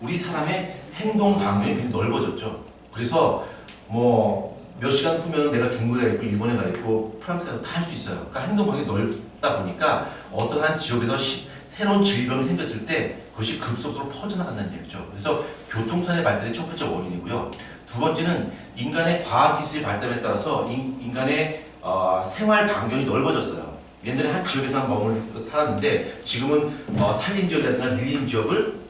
우리 사람의 행동 반경이 굉장히 넓어졌죠. 그래서 뭐 몇 시간 후면 내가 중국에 가 있고 일본에 가 있고 프랑스에 가도 다 할 수 있어요. 그러니까 행동 반경이 넓다 보니까 어떤 한 지역에서 새로운 질병이 생겼을 때 그것이 급속도로 퍼져나간다는 얘기죠. 그래서 교통산의 발달이 첫 번째 원인이고요. 두 번째는 인간의 과학기술의 발달에 따라서 인간의 생활 반경이 넓어졌어요. 옛날에 한 지역에서만 머물러 살았는데 지금은 산림 지역이라든가 밀림 지역을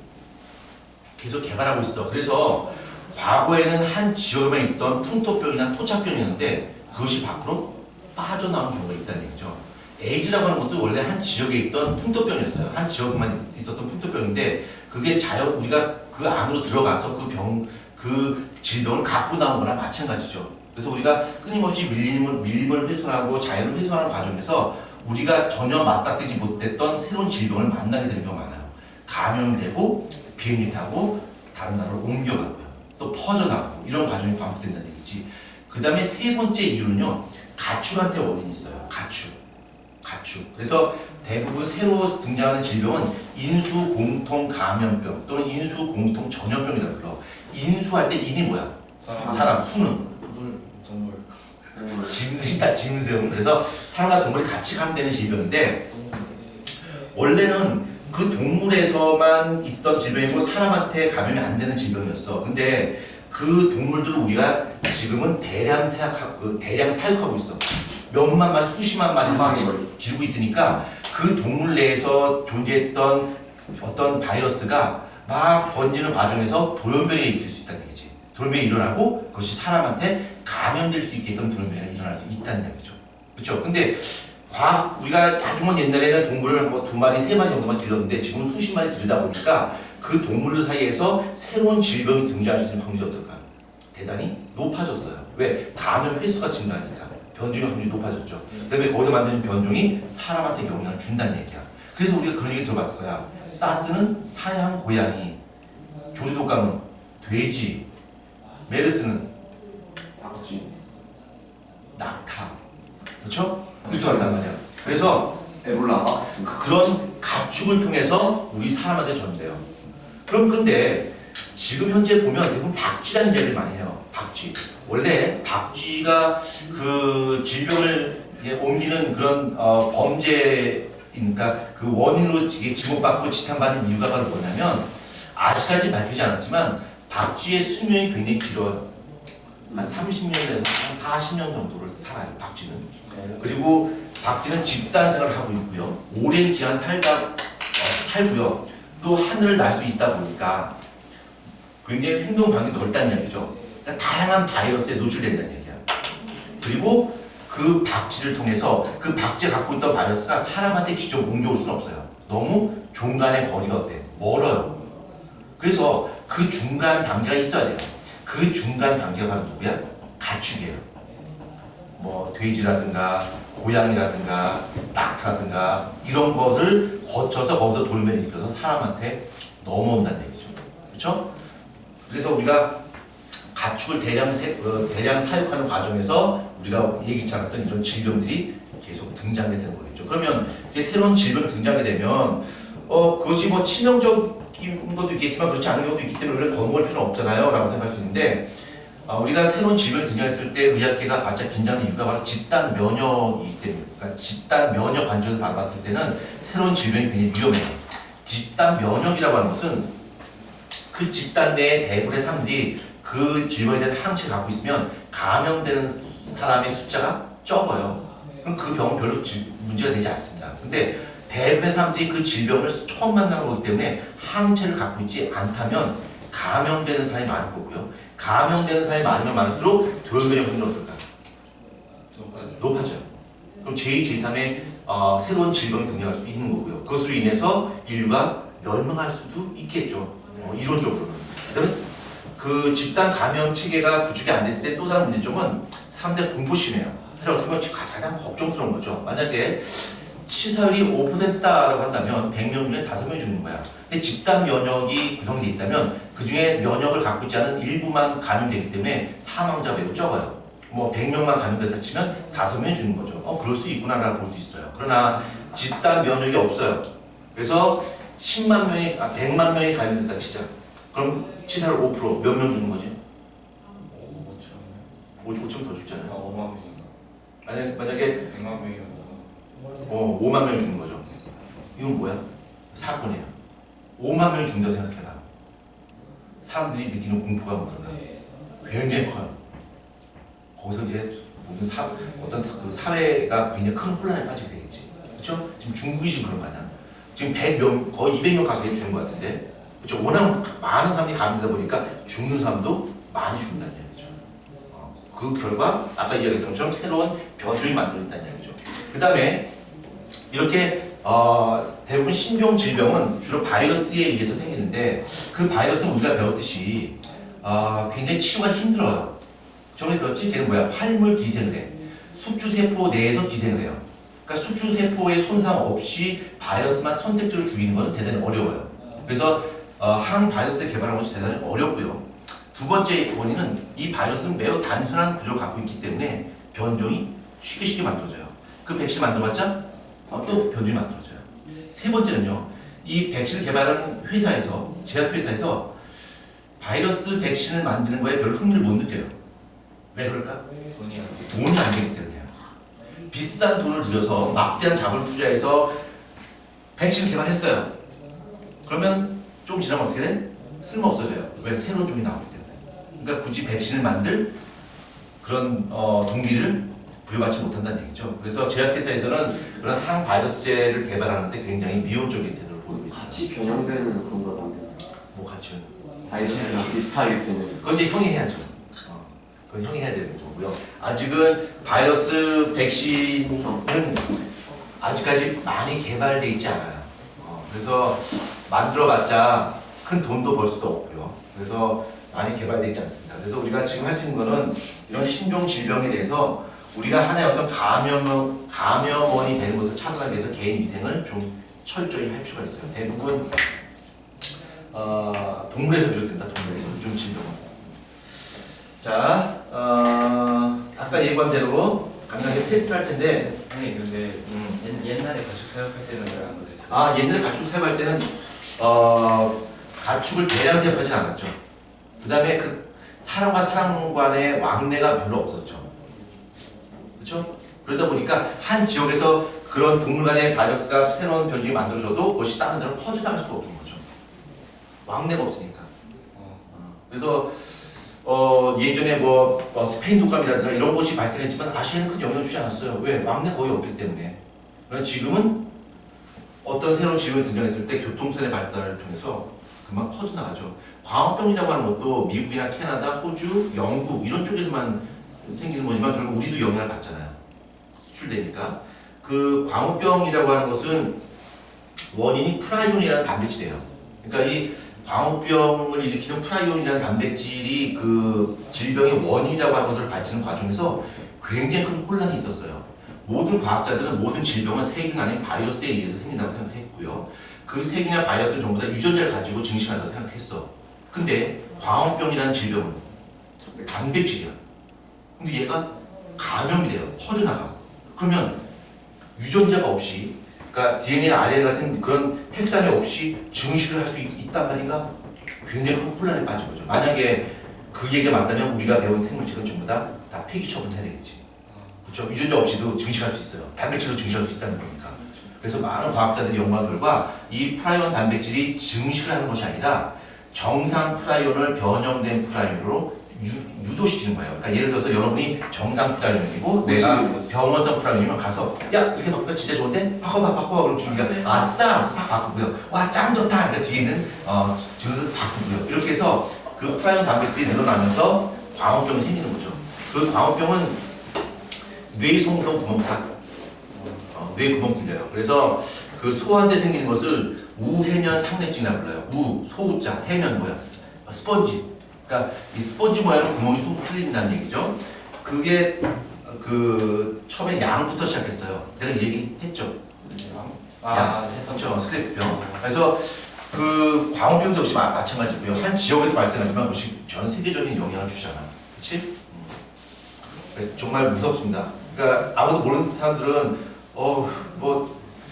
계속 개발하고 있어. 그래서 과거에는 한 지역에만 있던 풍토병이나 토착병이었는데 그것이 밖으로 빠져나온 경우가 있다는 얘기죠. 에이즈라고 하는 것도 원래 한 지역에 있던 풍토병이었어요. 한 지역만 있었던 풍토병인데 그게 우리가 그 안으로 들어가서 그 질병을 갖고 나온 거나 마찬가지죠. 그래서 우리가 끊임없이 밀림을 훼손하고 자연을 훼손하는 과정에서 우리가 전혀 맞닥뜨리지 못했던 새로운 질병을 만나게 되는 경우가 많아요. 감염되고 비행기 타고 다른 나라로 옮겨가고요. 또 퍼져나가고 이런 과정이 반복된다는 얘기지. 그 다음에 세 번째 이유는요. 가축한테 원인이 있어요. 가축. 그래서 대부분 새로 등장하는 질병은 인수공통 감염병 또는 인수공통 전염병이라고 불러. 인수할 때 인이 뭐야? 사람, 수는 동물. 짐승이다, 짐승. 그래서 사람과 동물이 같이 감염되는 질병인데 원래는 그 동물에서만 있던 질병이고 사람한테 감염이 안 되는 질병이었어. 근데 그 동물들을 우리가 지금은 대량 사육하고 있어. 몇만 마리, 수십만 마리를 기르고 있으니까 그 동물 내에서 존재했던 어떤 바이러스가 막 번지는 과정에서 돌연변이가 일으킬 수 있다는 얘기지. 돌연변이 일어나고 그것이 사람한테 감염될 수 있게끔 돌연변이가 일어날 수 있다는 얘기죠. 그렇죠? 근데 우리가 아주 먼 옛날에는 동물을 뭐 2마리, 3마리 정도만 기르었는데 지금 수십 마리 기르다 보니까 그 동물들 사이에서 새로운 질병이 등장할 수 있는 확률이 어떨까? 대단히 높아졌어요. 왜? 감염 횟수가 증가하니까. 변종의 확률이 높아졌죠. 그다음에 거기서 만드는 변종이 사람한테 영향을 준다는 얘기야. 그래서 우리가 그런 얘기 들어봤을 거야. 사스는 사양 고양이, 조류독감은 돼지, 메르스는 낙타. 그렇죠? 이렇게 왔단 말이야. 그래서 에볼라. 그런 가축을 통해서 우리 사람한테 전돼요. 그런데 지금 현재 보면 대부분 박쥐라는 이야기를 많이 해요. 박쥐. 원래 박쥐가 그 질병을 옮기는 그런 범죄니까 그 원인으로 지목받고 지탄받는 이유가 바로 뭐냐면 아직까지 밝히지 않았지만 박쥐의 수명이 굉장히 길어요. 한 30년에서 한 40년 정도를 살아요. 박쥐는. 그리고 박쥐는 집단 생활을 하고 있고요. 오랜 기간 살고요. 또 하늘을 날 수 있다 보니까 굉장히 행동 반경이 넓다는 이야기죠. 그러니까 다양한 바이러스에 노출된다는 얘기야. 그리고 그 박쥐를 통해서 그 박쥐가 갖고 있던 바이러스가 사람한테 직접 옮겨올 수는 없어요. 너무 중간의 거리가 어때? 멀어요. 그래서 그 중간 단계가 있어야 돼요. 그 중간 단계가 바로 누구야? 가축이에요. 뭐 돼지라든가 고양이라든가 낙타라든가 이런 것을 거쳐서 거기서 돌면이 일으켜서 사람한테 넘어온다는 얘기죠. 그렇죠? 그래서 우리가 가축을 대량 사육하는 과정에서 우리가 예기치 않았던 이런 질병들이 계속 등장하게 되는 거겠죠. 그러면 이게 새로운 질병이 등장하게 되면 그것이 뭐 치명적인 것도 있겠지만 그렇지 않은 경우도 있기 때문에 우리가 겁먹을 필요는 없잖아요 라고 생각할 수 있는데 우리가 새로운 질병이 등장했을 때 의학계가 바짝 긴장하는 이유가 바로 집단 면역이기 때문에 그러니까 집단 면역 관점에서 봤을 때는 새로운 질병이 굉장히 위험해요. 집단 면역이라고 하는 것은 그 집단 내에 대부분의 사람들이 그 질병에 대한 항체를 갖고 있으면 감염되는 사람의 숫자가 적어요. 그럼 그 병은 별로 문제가 되지 않습니다. 근데 대부분의 사람들이 그 질병을 처음 만나는 거기 때문에 항체를 갖고 있지 않다면 감염되는 사람이 많을 거고요. 감염되는 사람이 많으면 많을수록 돌연변이 확률이 어떨까? 높아져요. 그럼 제2, 제3의 새로운 질병이 등장할 수 있는 거고요. 그것으로 인해서 인류가 멸망할 수도 있겠죠. 이론적으로는. 그다음에 그 집단 감염 체계가 구축이 안 됐을 때 또 다른 문제점은 사람들이 공포심이에요. 사실 어떻게 보면 가장 걱정스러운 거죠. 만약에 치사율이 5%다라고 한다면 100명 중에 5명이 죽는 거야. 근데 집단 면역이 구성이 돼 있다면 그 중에 면역을 갖고 있지 않은 일부만 감염되기 때문에 사망자가 매우 적어요. 뭐 100명만 감염됐다 치면 5명이 죽는 거죠. 그럴 수 있구나라고 볼 수 있어요. 그러나 집단 면역이 없어요. 그래서 100만 명이 감염됐다 치자. 그럼 치사율 5%몇 명 주는 거지? 5천 5천 더 줬잖아요. 5만 명인가? 만약에 100만 명이었나? 5만 명 주는 거죠. 이건 뭐야? 사건이에요. 5만 명 준다고 생각해봐. 사람들이 느끼는 공포가 뭔가 굉장히 커요. 거기서 이제 모든 어떤 그 사회가 굉장히 큰 혼란에 빠지게 되겠지. 그렇죠? 지금 중국이 지금 그런 거 아니야? 지금 100명, 거의 200명 가까이 죽는 것 같은데, 그렇죠? 워낙 많은 사람들이 감염되다 보니까 죽는 사람도 많이 죽는다는 얘기죠. 그 결과 아까 이야기했던 것처럼 새로운 변종이 만들어진다는 얘기죠. 그 다음에 이렇게 대부분 신종 질병은 주로 바이러스에 의해서 생기는데 그 바이러스는 우리가 배웠듯이 굉장히 치료가 힘들어요. 저번에 배웠지? 걔는 뭐야? 활물 기생을 해. 숙주세포 내에서 기생을 해요. 그러니까 숙주세포의 손상 없이 바이러스만 선택적으로 죽이는 것은 대단히 어려워요. 그래서 항바이러스를 개발하는 것이 대단히 어렵고요. 두 번째 원인은 이 바이러스는 매우 단순한 구조를 갖고 있기 때문에 변종이 쉽게 만들어져요. 그 백신 만들어봤자 또 변종이 만들어져요. 세 번째는요. 이 백신을 개발하는 회사에서, 제약회사에서 바이러스 백신을 만드는 거에 별로 흥미를 못 느껴요. 왜 그럴까? 돈이 안 되기 때문이에요. 비싼 돈을 들여서 막대한 자본을 투자해서 백신을 개발했어요. 그러면 좀 지나면 어떻게 돼? 쓸모 없어져요. 왜? 새로운 종이 나오기 때문에. 그러니까 굳이 백신을 만들 그런 동기를 부여받지 못한다는 얘기죠. 그래서 제약회사에서는 그런 항바이러스제를 개발하는데 굉장히 미온적인 태도를 보이고 있어요. 같이 변형되는 그런 거 만드는 뭐 같이 바이러스랑 비슷하게 되는 그건 이제 형이 해야죠. 그건 형이 해야 되는 거고요. 아직은 바이러스 백신은 아직까지 많이 개발돼 있지 않아요. 그래서 만들어봤자 큰 돈도 벌 수도 없고요. 그래서 많이 개발돼 있지 않습니다. 그래서 우리가 지금 할 수 있는 거는 이런 신종 질병에 대해서 우리가 하나의 어떤 감염원이 되는 것을 차단하기 위해서 개인 위생을 좀 철저히 할 필요가 있어요. 대부분 동물에서 비롯된다. 동물에서 요즘 질병은. 자, 아까 예고한 대로 간단하게 테스트를 할 텐데. 선생님 근데 옛날에 가축 사육할 때는 왜안 그랬어요? 옛날에 가축 사육할 때는 가축을 대량 사육하진 않았죠. 그 다음에 그 사람과 사람 간의 왕래가 별로 없었죠. 그렇죠? 그러다 보니까 한 지역에서 그런 동물 간의 바이러스가 새로운 변종이 만들어져도 그것이 다른 데로 퍼져나갈 수가 없는 거죠. 왕래가 없으니까. 그래서 예전에 스페인 독감이라든가 이런 것이 발생했지만 아시아에는 큰 영향을 주지 않았어요. 왜? 왕래 거의 없기 때문에. 그러나 지금은 어떤 새로운 질병이 등장했을 때 교통선의 발달을 통해서 금방 퍼져나가죠. 광우병이라고 하는 것도 미국이나 캐나다, 호주, 영국 이런 쪽에서만 생기는 거지만 결국 우리도 영향을 받잖아요. 수출되니까. 그 광우병이라고 하는 것은 원인이 프라이온이라는 단백질이에요. 그러니까 이 광우병을 일으키는 프라이온이라는 단백질이 그 질병의 원인이라고 하는 것을 밝히는 과정에서 굉장히 큰 혼란이 있었어요. 모든 과학자들은 모든 질병은 세균 아닌 바이러스에 의해서 생긴다고 생각했고요. 그 세균이나 바이러스는 전부 다 유전자를 가지고 증식한다고 생각했어. 근데 광우병이라는 질병은 단백질이야. 근데 얘가 감염이 돼요. 퍼져나가. 그러면 유전자가 없이, 그러니까 DNA나 RNA 같은 그런 핵산이 없이 증식을 할 수 있단 말인가? 굉장히 큰 혼란에 빠진 거죠. 만약에 그 얘기가 맞다면 우리가 배운 생물책은 전부 다 폐기 처분해야 되겠지. 그렇죠? 유전자 없이도 증식할 수 있어요. 단백질로 증식할 수 있다는 거니까. 그래서 많은 과학자들이 연구한 결과 이 프라이온 단백질이 증식을 하는 것이 아니라 정상 프라이온을 변형된 프라이온으로 유도시키는 거예요. 그러니까 예를 들어서 여러분이 정상 프라이온이고 내가 병원성 프라이온이면 가서 야 이렇게 바꾸니까 진짜 좋은데? 바꿔봐 그럼 주니까 아싸 싹 바꾸고요. 와 짱 좋다. 그러니까 뒤에 있는 증서 바꾸고요. 이렇게 해서 그 프라이온 단백질이 늘어나면서 광우병이 생기는 거죠. 그 광우병은 뇌송성 구멍다. 뇌 구멍 뚫려요. 그래서 그 소한테 생기는 것을 우해면 상내증이라고 불러요. 소우자, 해면 뭐야? 스펀지. 그러니까 이 스펀지 모양으로 구멍이 쑥 뚫린다는 얘기죠. 그게 그 처음에 양부터 시작했어요. 내가 얘기했죠. 그렇죠. 스크래프병. 그래서 그 광우병도 역시 마찬가지고요. 한 지역에서 발생하지만 그것이 전 세계적인 영향을 주잖아. 그렇지? 정말 무섭습니다. 그러니까 아무도 모르는 사람들은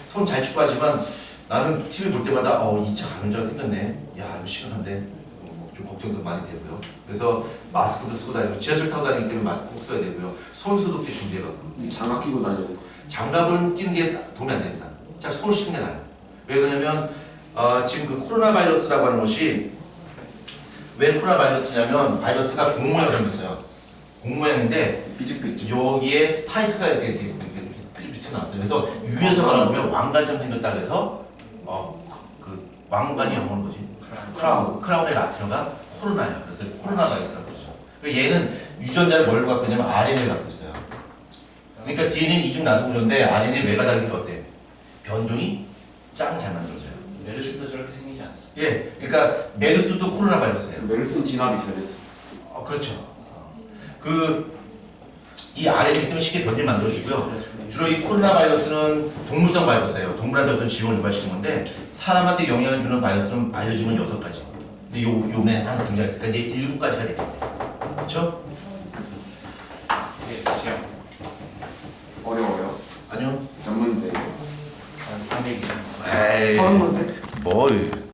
손 잘 짚고 하지만 나는 TV 볼 때마다 2차 감염자가 생겼네. 야 이거 심각한데 좀 걱정도 많이 되고요. 그래서 마스크도 쓰고 다니고 지하철 타고 다니기 때문에 마스크 꼭 써야 되고요. 손 소독제 준비해갖고 장갑 끼고 다녀야 돼. 장갑은 끼는 게 도움이 안 됩니다. 자, 손을 씻는 게 나아요. 왜 그러냐면 지금 그 코로나 바이러스라고 하는 것이 왜 코로나 바이러스냐면 바이러스가 공 모양으로 생겼어요. 공 모양인데 삐죽삐죽. 여기에 스파이크가 이렇게 빛이 나왔어요. 그래서 위에서 바라보면 왕관처럼 생겼다 그래서 그 왕관이 영어는 뭐지? 크라운의 라틴어가 코로나예요. 그래서 코로나 바이러스라고 그러죠. 그러니까 얘는 유전자를 뭘로 갖고 있냐면 RNA를 갖고 있어요. 그러니까 DNA는 이중 나누고인데 RNA는 왜 다르게 어때? 변종이 짱 잘 만들어져요. 메르스도 저렇게 생기지 않았어. 예, 그러니까 메르스도 코로나 바이러스예요. 메르스는 진압이 잘 됐어. 그렇죠. 이 RNA 때문에 쉽게 변종이 만들어지고요. 주로 이 코로나 바이러스는 동물성 바이러스예요. 동물한테 어떤 질병을 유발시키는 건데 사람한테 영향을 주는 바이러스는 알려진 건 6가지. 근데 요번에 하나 등장했으니까 이제 7가지가 되겠네요. 그렇죠? 예, 시험. 어려워요. 아니요. 몇 문제? 한 300이. 에이. 30문제? 뭐